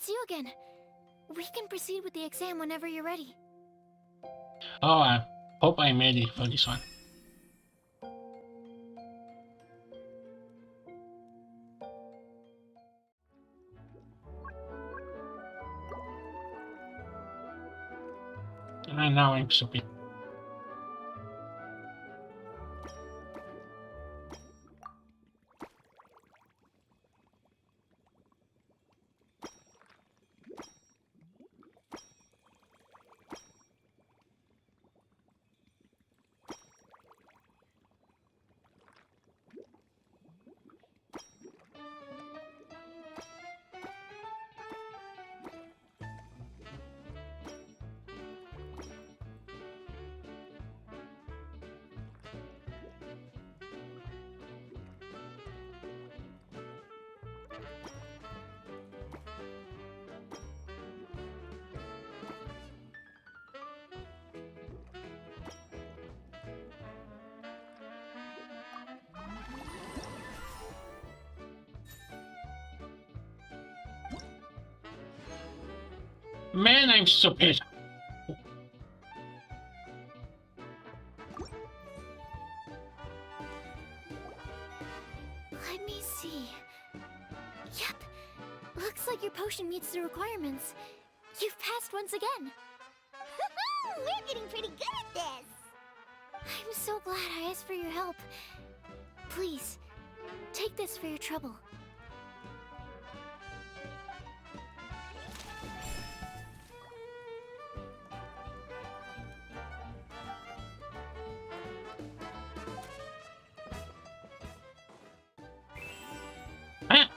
it's you again. We can proceed with the exam whenever you're ready. Oh, I hope I'm ready for this one. And now I'm stupid. Man, I'm stupid. Let me see. Yep. Looks like your potion meets the requirements. You've passed once again. We're getting pretty good at this. I'm so glad I asked for your help. Please, take this for your trouble. Ah!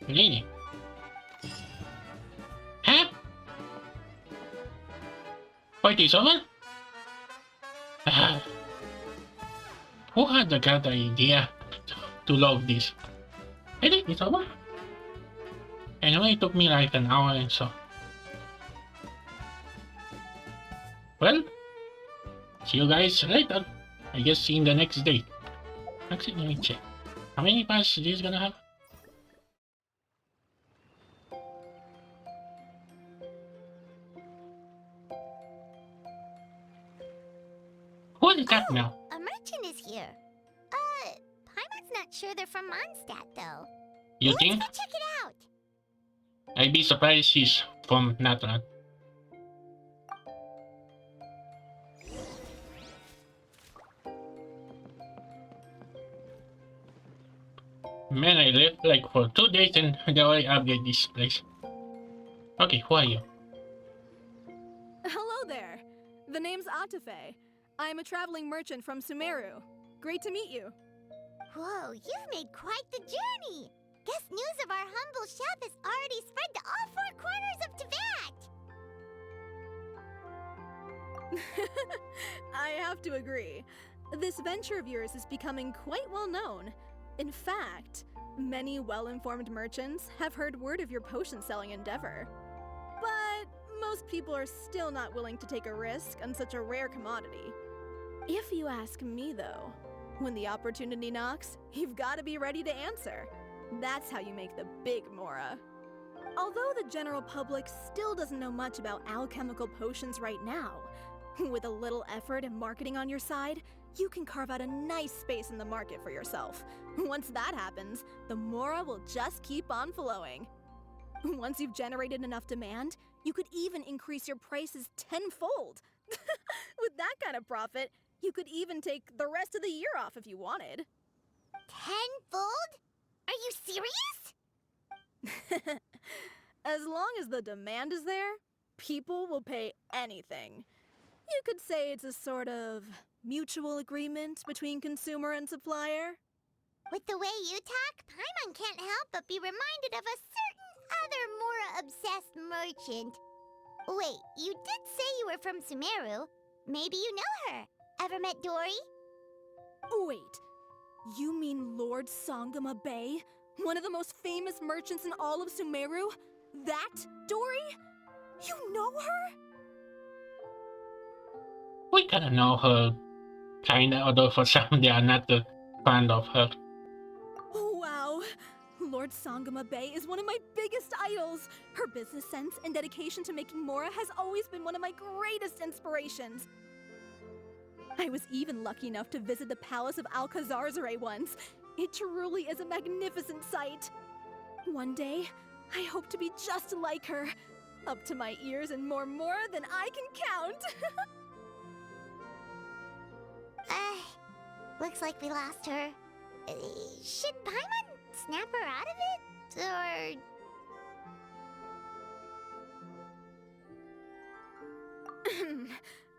Really? Huh? Wait, it's over? Who had the god idea to log this? I think it's over. Anyway, it took me like an hour and so. Well, see you guys later. I guess see in the next day. Actually, let me check. How many parts is this gonna have? Who is that now? A merchant is here. Paimon's not sure they're from Mondstadt, though. You Let's think? go check it out. I'd be surprised she's from Natran. Man, I lived like for 2 days and they already upgrade this place. Okay, who are you? Hello there. The name's Atafe. I'm a traveling merchant from Sumeru. Great to meet you. Whoa, you've made quite the journey. Guess news of our humble shop has already spread to all 4 corners of Tibet. I have to agree. This venture of yours is becoming quite well known. In fact, many well-informed merchants have heard word of your potion-selling endeavor. But most people are still not willing to take a risk on such a rare commodity. If you ask me, though, when the opportunity knocks, you've got to be ready to answer. That's how you make the big Mora. Although the general public still doesn't know much about alchemical potions right now, with a little effort and marketing on your side, you can carve out a nice space in the market for yourself. Once that happens, the Mora will just keep on flowing. Once you've generated enough demand, you could even increase your prices tenfold. With that kind of profit, you could even take the rest of the year off if you wanted. Tenfold? Are you serious? As long as the demand is there, people will pay anything. You could say it's a sort of mutual agreement between consumer and supplier. With the way you talk, Paimon can't help but be reminded of a certain other Mora-obsessed merchant. Wait, you did say you were from Sumeru. Maybe you know her. Ever met Dory? Wait, you mean Lord Sangama Bay? One of the most famous merchants in all of Sumeru? That Dory? You know her? We kinda know her, kinda, although for some they are not fan of her. Wow, Lord Sangama Bay is one of my biggest idols. Her business sense and dedication to making Mora has always been one of my greatest inspirations. I was even lucky enough to visit the Palace of Alcazarzare once. It truly is a magnificent sight. One day, I hope to be just like her. Up to my ears in more Mora than I can count. Looks like we lost her. Should Paimon snap her out of it? Or...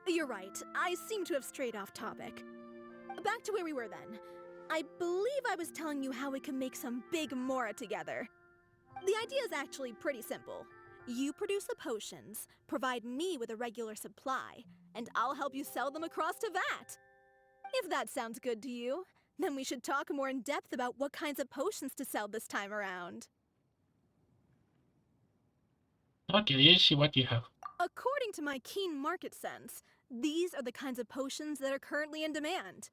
You're right. I seem to have strayed off topic. Back to where we were then. I believe I was telling you how we can make some big Mora together. The idea is actually pretty simple. You produce the potions, provide me with a regular supply, and I'll help you sell them across to Vat. If that sounds good to you, then we should talk more in depth about what kinds of potions to sell this time around. Okay, let's see what you have. According to my keen market sense, these are the kinds of potions that are currently in demand.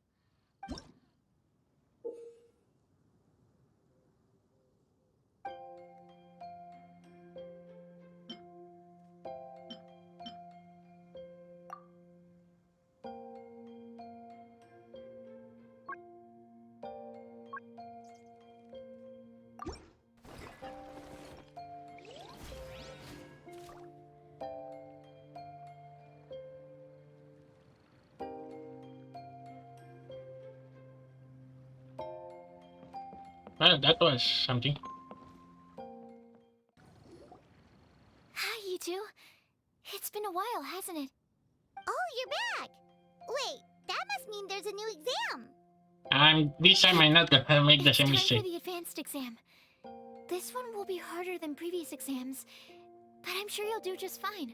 Well, that was something. Hi, you two. It's been a while, hasn't it? Oh, you're back! Wait, that must mean there's a new exam! This time I'm not gonna make the It's same time mistake. for the advanced exam. This one will be harder than previous exams, but I'm sure you'll do just fine.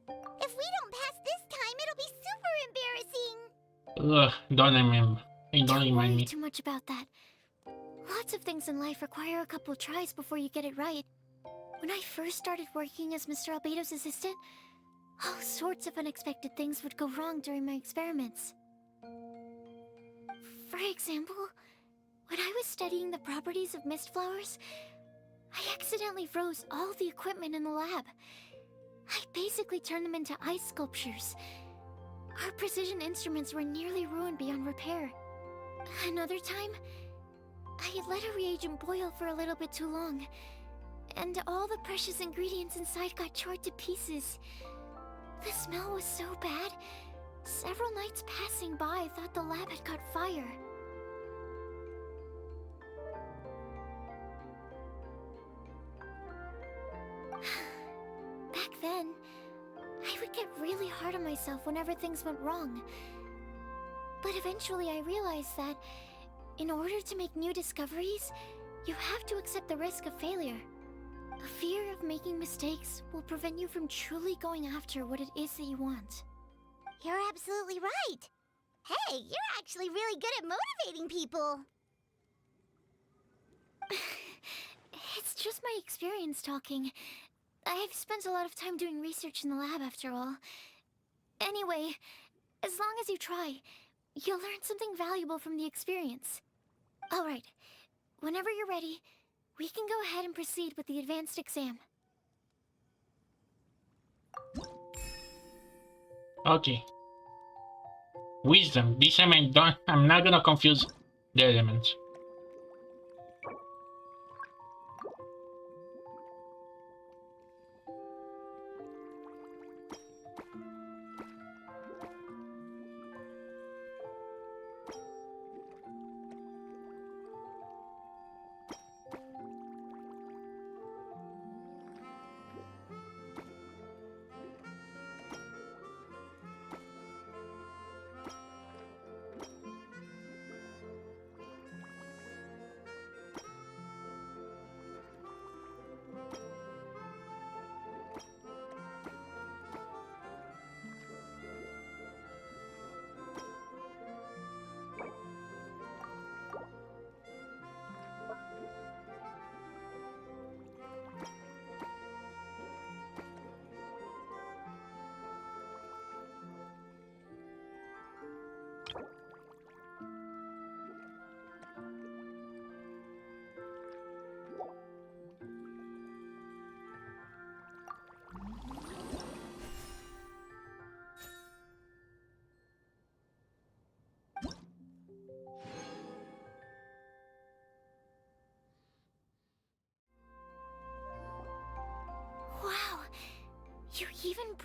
If we don't pass this time, it'll be super embarrassing! Ugh, don't remember. Don't Don't remind worry me. too much about that. Lots of things in life require a couple tries before you get it right. When I first started working as Mr. Albedo's assistant, all sorts of unexpected things would go wrong during my experiments. For example, when I was studying the properties of mist flowers, I accidentally froze all the equipment in the lab. I basically turned them into ice sculptures. Our precision instruments were nearly ruined beyond repair. Another time, I had let a reagent boil for a little bit too long, and all the precious ingredients inside got charred to pieces. The smell was so bad, several nights passing by thought the lab had caught fire. Back then, I would get really hard on myself whenever things went wrong. But eventually I realized that in order to make new discoveries, you have to accept the risk of failure. A fear of making mistakes will prevent you from truly going after what it is that you want. You're absolutely right! Hey, you're actually really good at motivating people! It's just my experience talking. I've spent a lot of time doing research in the lab after all. Anyway, as long as you try, you'll learn something valuable from the experience. Alright, whenever you're ready, we can go ahead and proceed with the advanced exam. Okay. Wisdom. This time I'm not gonna confuse the elements.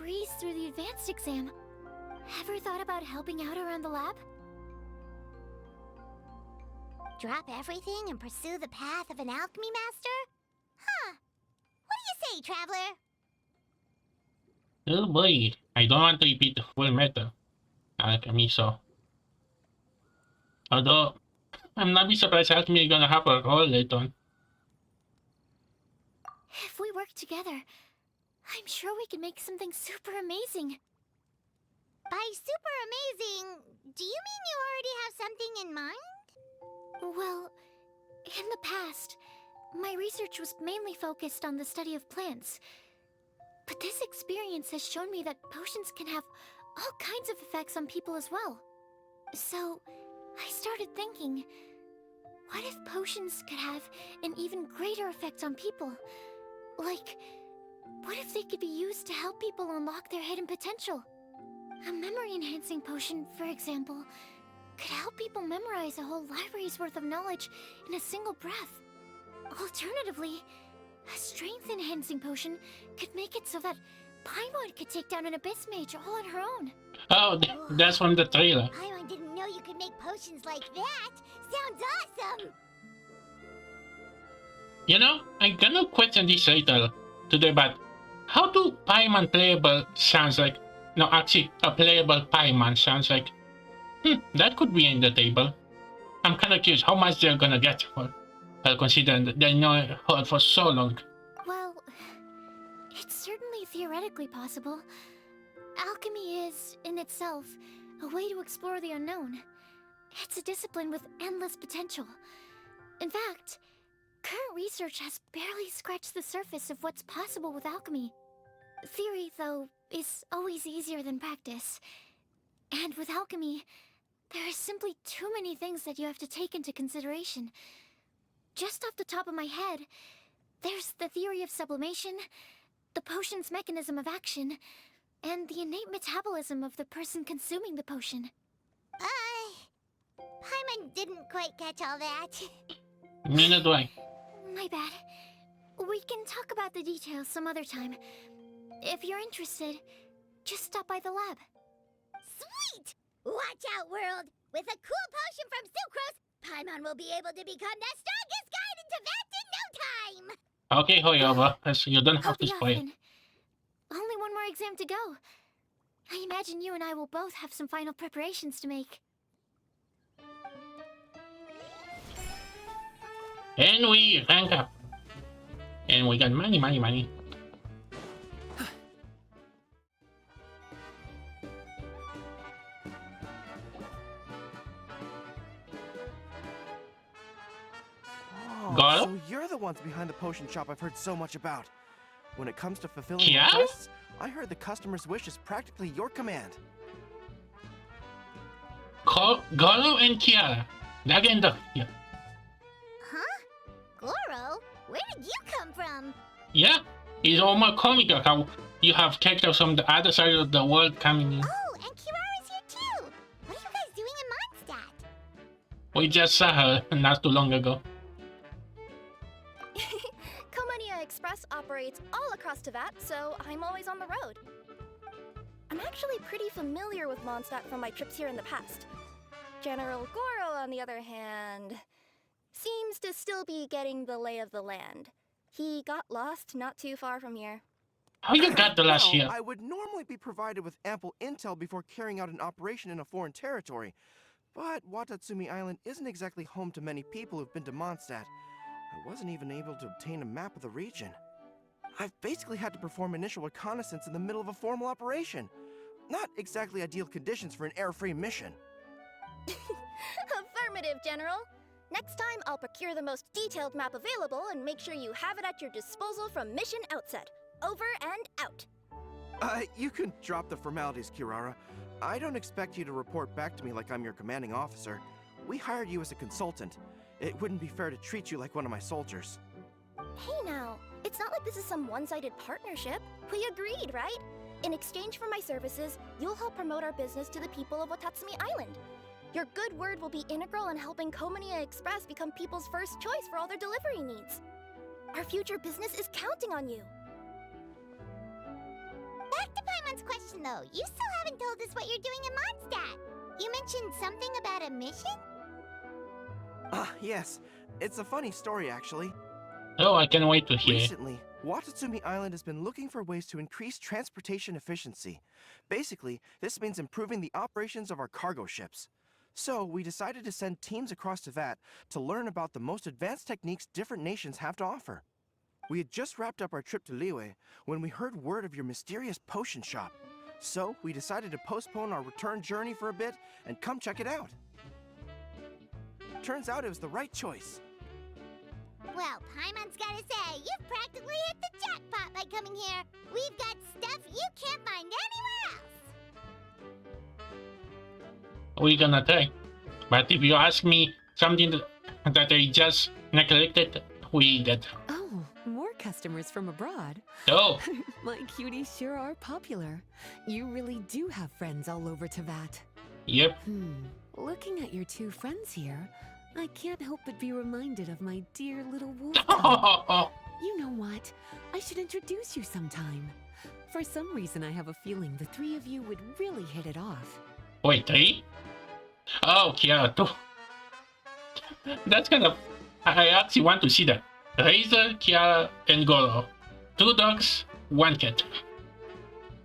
breeze through the advanced exam. Ever thought about helping out around the lab? Drop everything and pursue the path of an alchemy master? Huh. What do you say, traveler? Oh boy, I don't want to repeat the full meta. Alchemy, so. Although, I'm not be surprised alchemy is gonna have a role later on. If we work together, I'm sure we can make something super amazing. By super amazing, do you mean you already have something in mind? Well, in the past, my research was mainly focused on the study of plants. But this experience has shown me that potions can have all kinds of effects on people as well. So, I started thinking, what if potions could have an even greater effect on people? Like, what if they could be used to help people unlock their hidden potential? A memory-enhancing potion, for example, could help people memorize a whole library's worth of knowledge in a single breath. Alternatively, a strength-enhancing potion could make it so that Paimon could take down an Abyss Mage all on her own. Oh, that's from the trailer. Paimon didn't know you could make potions like that. Sounds awesome! You know, I'm gonna question this later today, but how do Paimon playable sounds like? No, actually, a playable Paimon sounds like. That could be in the table. I'm kinda curious how much they're gonna get for. Considering that they know her for so long. Well, it's certainly theoretically possible. Alchemy is, in itself, a way to explore the unknown. It's a discipline with endless potential. In fact, current research has barely scratched the surface of what's possible with alchemy. Theory, though, is always easier than practice. And with alchemy, there are simply too many things that you have to take into consideration. Just off the top of my head, there's the theory of sublimation, the potion's mechanism of action, and the innate metabolism of the person consuming the potion. Paimon didn't quite catch all that. Neither do I. My bad. We can talk about the details some other time. If you're interested, just stop by the lab. Sweet! Watch out, world! With a cool potion from Sucrose, Paimon will be able to become the strongest guide into Vast in no time! Okay, Hoyoba, you don't I'll have to be spoil. off then. Only one more exam to go. I imagine you and I will both have some final preparations to make. And we rank up. And we got money, money, money. Oh, so you're the ones behind the potion shop I've heard so much about. When it comes to fulfilling Yeah? requests, I heard the customer's wish is practically your command. Goro and Kiara. Legend. Yeah. Huh? Goro? Where did you come from? Yeah. It's almost comical how you have characters from the other side of the world coming in. Oh, and Kirara's here too! What are you guys doing in Mondstadt? We just saw her not too long ago. Komania Express operates all across Teyvat, so I'm always on the road. I'm actually pretty familiar with Mondstadt from my trips here in the past. General Goro, on the other hand, seems to still be getting the lay of the land. He got lost not too far from here. How you got the last year? I would normally be provided with ample intel before carrying out an operation in a foreign territory. But Watatsumi Island isn't exactly home to many people who've been to Mondstadt. I wasn't even able to obtain a map of the region. I've basically had to perform initial reconnaissance in the middle of a formal operation. Not exactly ideal conditions for an air-free mission. Affirmative, General. Next time, I'll procure the most detailed map available and make sure you have it at your disposal from mission outset. Over and out. You can drop the formalities, Kirara. I don't expect you to report back to me like I'm your commanding officer. We hired you as a consultant. It wouldn't be fair to treat you like one of my soldiers. Hey now, it's not like this is some one-sided partnership. We agreed, right? In exchange for my services, you'll help promote our business to the people of Watatsumi Island. Your good word will be integral in helping Komania Express become people's first choice for all their delivery needs. Our future business is counting on you. Back to Paimon's question though. You still haven't told us what you're doing in Mondstadt. You mentioned something about a mission? Ah, yes. It's a funny story, actually. Oh, I can't wait to hear. Recently, Watatsumi Island has been looking for ways to increase transportation efficiency. Basically, this means improving the operations of our cargo ships. So, we decided to send teams across Teyvat to learn about the most advanced techniques different nations have to offer. We had just wrapped up our trip to Liyue when we heard word of your mysterious potion shop. So, we decided to postpone our return journey for a bit and come check it out. Turns out it was the right choice. Well, Paimon's gotta say, you've practically hit the jackpot by coming here. We've got stuff you can't find anywhere else. We're gonna try. But if you ask me something that I just neglected, we did. Oh, more customers from abroad. Oh, My cuties sure are popular. You really do have friends all over Teyvat. yep. Looking at your two friends here, I can't help but be reminded of my dear little wolf dog. You know what? I should introduce you sometime. For some reason, I have a feeling the three of you would really hit it off. Wait, 3? Oh, Kiara, 2. That's kind of... I actually want to see that. Razor, Kiara, and Goro. 2 dogs, 1 cat.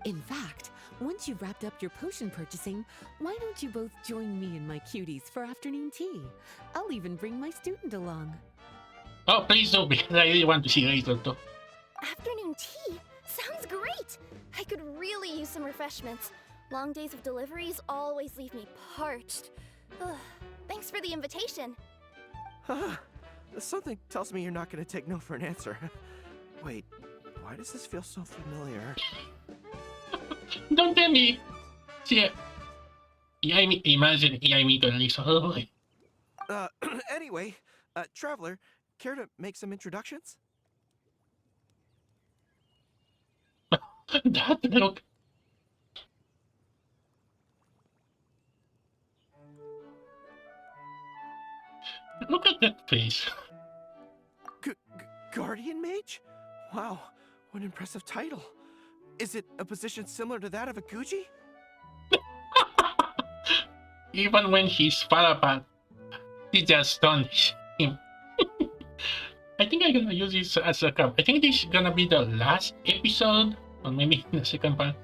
In fact, once you've wrapped up your potion purchasing, why don't you both join me and my cuties for afternoon tea? I'll even bring my student along. Oh, please do, because I really want to see Razor too. Afternoon tea? Sounds great! I could really use some refreshments. Long days of deliveries always leave me parched. Ugh, thanks for the invitation. Something tells me you're not going to take no for an answer. Wait, why does this feel so familiar? Don't tell me! See, imagine Yae Miko and Lisa. Oh boy. Anyway, Traveler, care to make some introductions? That look. Look at that face. Guardian Mage? Wow, what an impressive title. Is it a position similar to that of a Gucci? Even when he's far apart, he just astonishes him. I think I'm gonna use this as a cup. I think this is gonna be the last episode, or maybe the second part.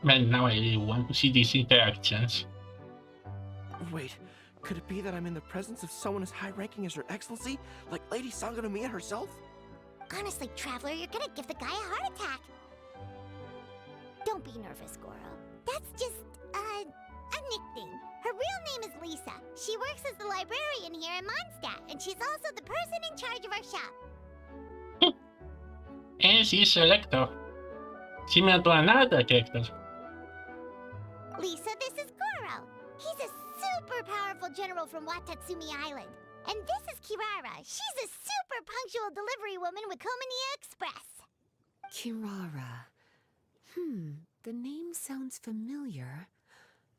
Man, now I really want to see these interactions. Wait, could it be that I'm in the presence of someone as high-ranking as Her Excellency, like Lady Sangonomiya herself? Honestly, Traveler, you're gonna give the guy a heart attack. Don't be nervous, Goro. That's just, a nickname. Her real name is Lisa. She works as the librarian here in Mondstadt, and she's also the person in charge of our shop. And she's a lector. Similar to another character. Lisa, this is Goro. He's a super powerful general from Watatsumi Island. And this is Kirara. She's a super punctual delivery woman with Komania Express. Kirara. The name sounds familiar.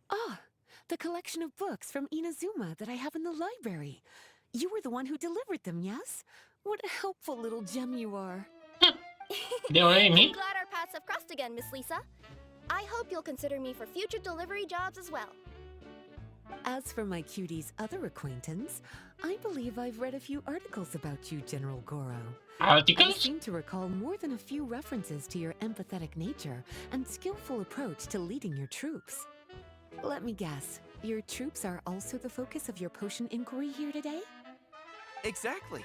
Ah, the collection of books from Inazuma that I have in the library. You were the one who delivered them, yes? What a helpful little gem you are. They were I'm me. glad our paths have crossed again, Miss Lisa. I hope you'll consider me for future delivery jobs as well. As for my cutie's other acquaintance, I believe I've read a few articles about you, General Goro. I Articles? seem to recall more than a few references to your empathetic nature and skillful approach to leading your troops. Let me guess, your troops are also the focus of your potion inquiry here today? Exactly.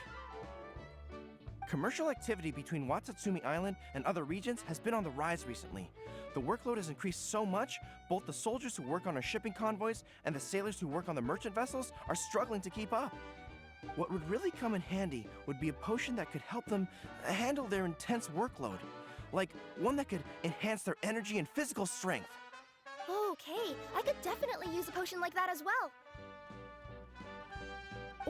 Commercial activity between Watatsumi Island and other regions has been on the rise recently. The workload has increased so much, both the soldiers who work on our shipping convoys and the sailors who work on the merchant vessels are struggling to keep up. What would really come in handy would be a potion that could help them handle their intense workload. Like one that could enhance their energy and physical strength. Okay, I could definitely use a potion like that as well.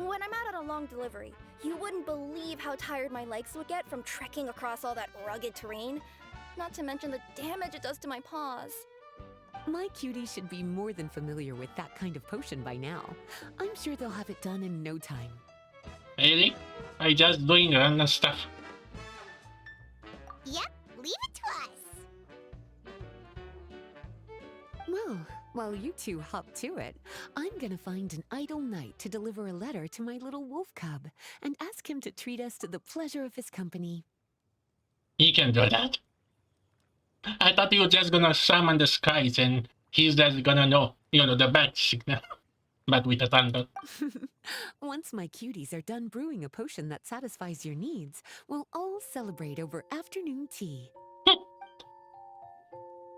When I'm out on a long delivery, you wouldn't believe how tired my legs would get from trekking across all that rugged terrain. Not to mention the damage it does to my paws. My cutie should be more than familiar with that kind of potion by now. I'm sure they'll have it done in no time. Really? I just doing random stuff. Yep, leave it Well, while you two hop to it, I'm gonna find an idle knight to deliver a letter to my little wolf cub and ask him to treat us to the pleasure of his company. He can do that. I thought he was just gonna summon the skies and he's just gonna know, the bat signal. But with the thunder. Once my cuties are done brewing a potion that satisfies your needs, we'll all celebrate over afternoon tea.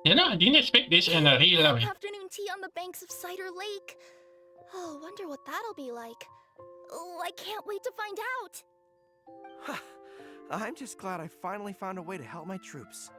I didn't expect this in a real life. Afternoon tea on the banks of Cider Lake. Oh, wonder what that'll be like. Oh, I can't wait to find out. I'm just glad I finally found a way to help my troops.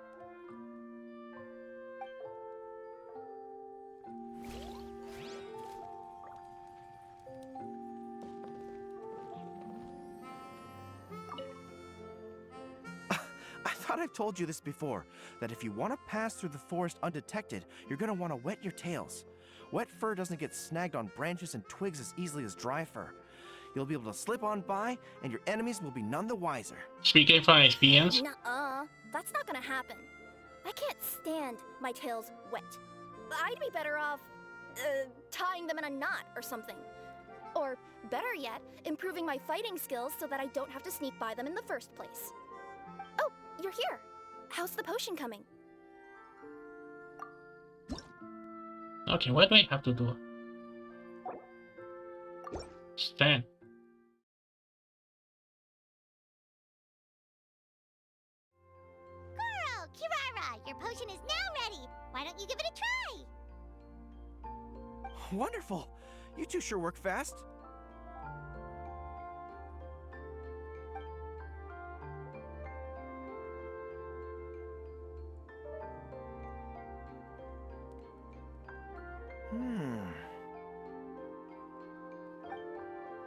I thought I've told you this before, that if you want to pass through the forest undetected, you're going to want to wet your tails. Wet fur doesn't get snagged on branches and twigs as easily as dry fur. You'll be able to slip on by, and your enemies will be none the wiser. Speaking from experience. Nuh-uh, that's not gonna happen. I can't stand my tails wet. I'd be better off, tying them in a knot or something. Or, better yet, improving my fighting skills so that I don't have to sneak by them in the first place. Oh, you're here. How's the potion coming? Okay, what do I have to do? Stand. Goro, Kirara, your potion is now ready. Why don't you give it a try? Wonderful! You two sure work fast.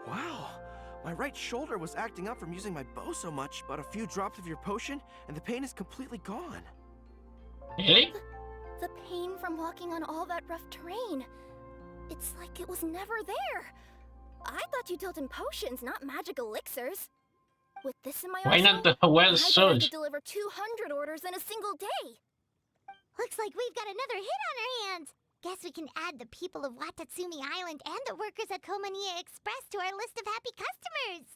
Wow, my right shoulder was acting up from using my bow so much, but a few drops of your potion, and the pain is completely gone. Really? The pain from walking on all that rough terrain. It's like it was never there. I thought you dealt in potions, not magic elixirs. With this in my Why arsenal, not the well I bet I surge? could deliver 200 orders in a single day. Looks like we've got another hit on our hands. Guess we can add the people of Watatsumi Island and the workers at Komaniya Express to our list of happy customers.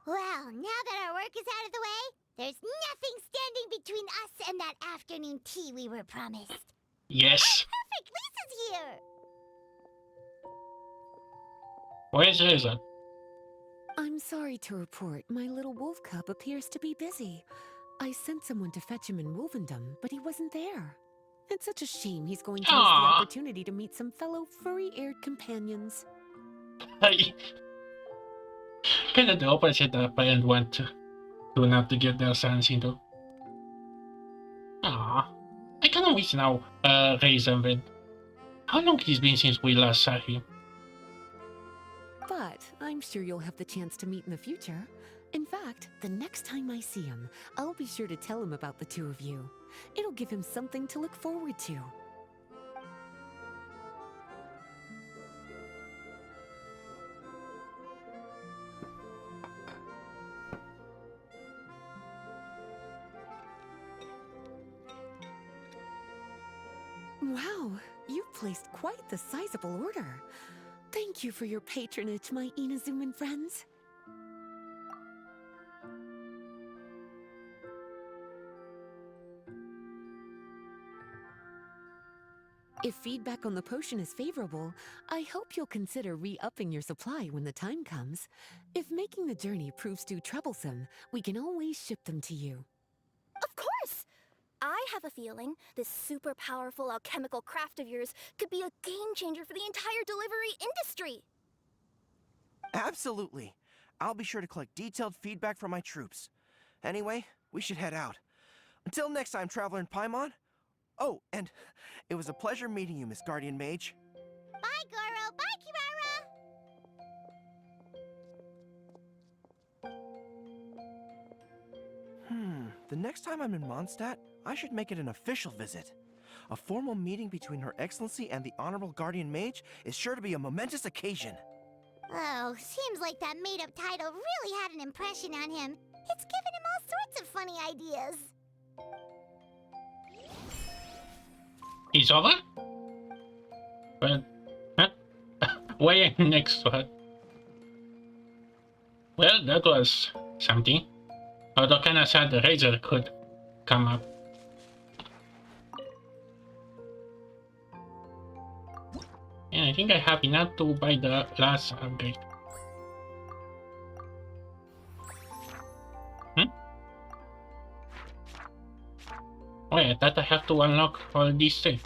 Well, now that our work is out of the way, there's nothing standing between us and that afternoon tea we were promised. Yes. Perfect, Lisa's here! Where's Reza? I'm sorry to report, my little wolf cub appears to be busy. I sent someone to fetch him in Wolvendom, but he wasn't there. It's such a shame he's going to miss the Aww. opportunity to meet some fellow furry-eared companions. Ay. Kind of the opposite that parents want to not to get their sons into. Ah, I kind of wish now Reza went. How long has it been since we last saw him? But I'm sure you'll have the chance to meet in the future. In fact, the next time I see him, I'll be sure to tell him about the two of you. It'll give him something to look forward to. Wow, you've placed quite the sizable order. Thank you for your patronage, my Inazuman friends. If feedback on the potion is favorable, I hope you'll consider re-upping your supply when the time comes. If making the journey proves too troublesome, we can always ship them to you. Of course! I have a feeling this super powerful alchemical craft of yours could be a game changer for the entire delivery industry. Absolutely. I'll be sure to collect detailed feedback from my troops. Anyway, we should head out. Until next time, Traveler in Paimon. Oh, and it was a pleasure meeting you, Miss Guardian Mage. Bye, Goro. Bye, Kirara. The next time I'm in Mondstadt, I should make it an official visit. A formal meeting between Her Excellency and the Honorable Guardian Mage is sure to be a momentous occasion. Oh, seems like that made-up title really had an impression on him. It's given him all sorts of funny ideas. It's over? Well, huh? Why next one? Well, that was something. Although kinda sad the Razor could come up. And I think I have enough to buy the last upgrade. Oh yeah, I thought I have to unlock all these things.